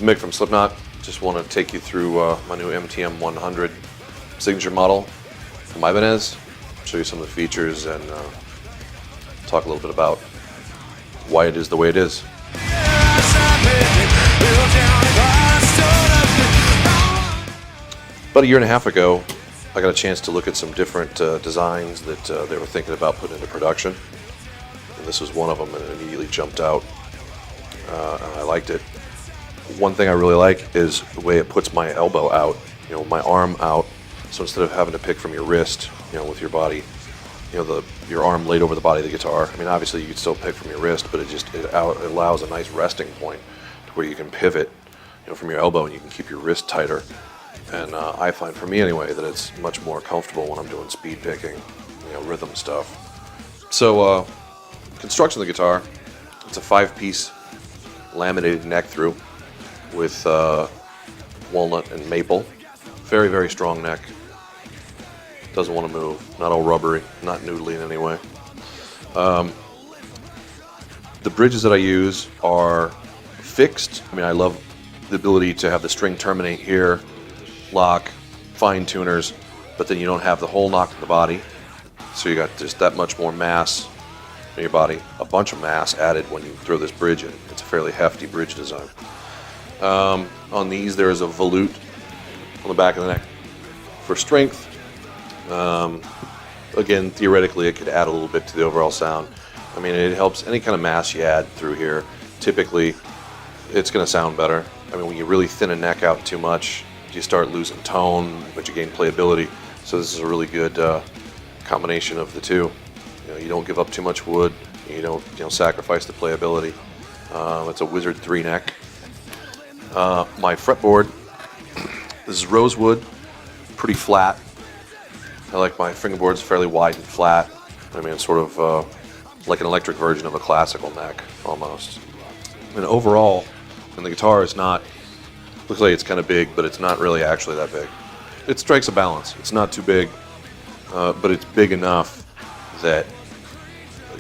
This is Mick from Slipknot. Just want to take you through my new MTM100 signature model from Ibanez. Show you some of the features and talk a little bit about why it is the way it is. About a year and a half ago, I got a chance to look at some different designs that they were thinking about putting into production. And this was one of them, and it immediately jumped out, and I liked it. One thing I really like is the way it puts my elbow out, my arm out. So instead of having to pick from your wrist, with your body, your arm laid over the body of the guitar. I mean, obviously you can still pick from your wrist, but it allows a nice resting point to where you can pivot, from your elbow, and you can keep your wrist tighter. And I find, for me anyway, that it's much more comfortable when I'm doing speed picking, rhythm stuff. So construction of the guitar, it's a 5-piece laminated neck through with walnut and maple. Very, very strong neck. Doesn't want to move. Not all rubbery. Not noodly in any way. The bridges that I use are fixed. I mean, I love the ability to have the string terminate here, lock, fine tuners, but then you don't have the hole knocked in the body. So you got just that much more mass in your body. A bunch of mass added when you throw this bridge in. It's a fairly hefty bridge design. On these, there is a volute on the back of the neck for strength. Again, theoretically, it could add a little bit to the overall sound. I mean, it helps any kind of mass you add through here. Typically, it's going to sound better. I mean, when you really thin a neck out too much, you start losing tone, but you gain playability. So this is a really good combination of the two. You don't give up too much wood. You don't sacrifice the playability. It's a Wizard 3 neck. My fretboard, this is rosewood, pretty flat. I like my fingerboards fairly wide and flat. I mean, it's sort of like an electric version of a classical neck, almost. And overall, and the guitar is not, looks like it's kind of big, but it's not really actually that big. It strikes a balance. It's not too big, but it's big enough that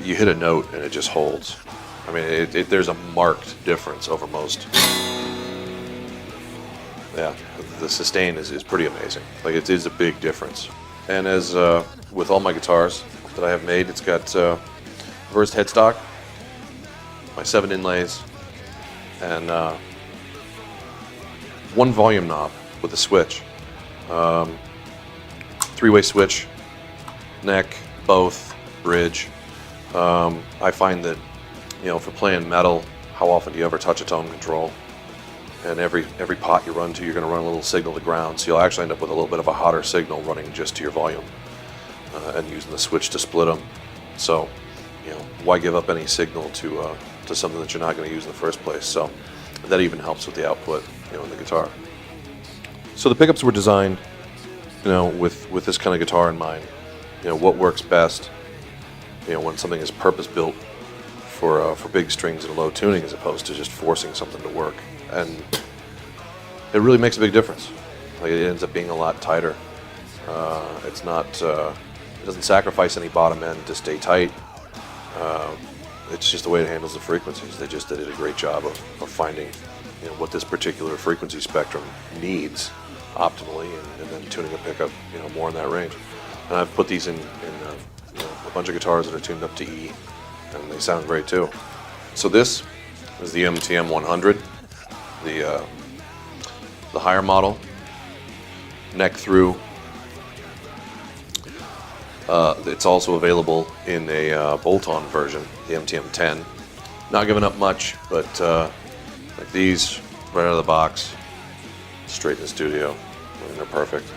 you hit a note and it just holds. I mean, there's a marked difference over most. Yeah, the sustain is pretty amazing. Like, it is a big difference. And as with all my guitars that I have made, it's got reversed headstock, my 7 inlays, and one volume knob with a switch. 3-way switch, neck, both, bridge. I find that, for playing metal, how often do you ever touch a tone control? And every pot you run to, you're going to run a little signal to ground, so you'll actually end up with a little bit of a hotter signal running just to your volume, and using the switch to split them. So, why give up any signal to something that you're not going to use in the first place? So that even helps with the output, in the guitar. So the pickups were designed, with this kind of guitar in mind. What works best, when something is purpose-built for big strings and low tuning, as opposed to just forcing something to work. And it really makes a big difference. Like, it ends up being a lot tighter. It's not, it doesn't sacrifice any bottom end to stay tight. It's just the way it handles the frequencies. They did a great job of finding, what this particular frequency spectrum needs optimally, and then tuning a pickup, more in that range. And I've put these in a bunch of guitars that are tuned up to E, and they sound great too. So this is the MTM100. The higher model, neck through. It's also available in a bolt-on version, the MTM10. Not giving up much, but like these, right out of the box, straight in the studio. I mean, they're perfect.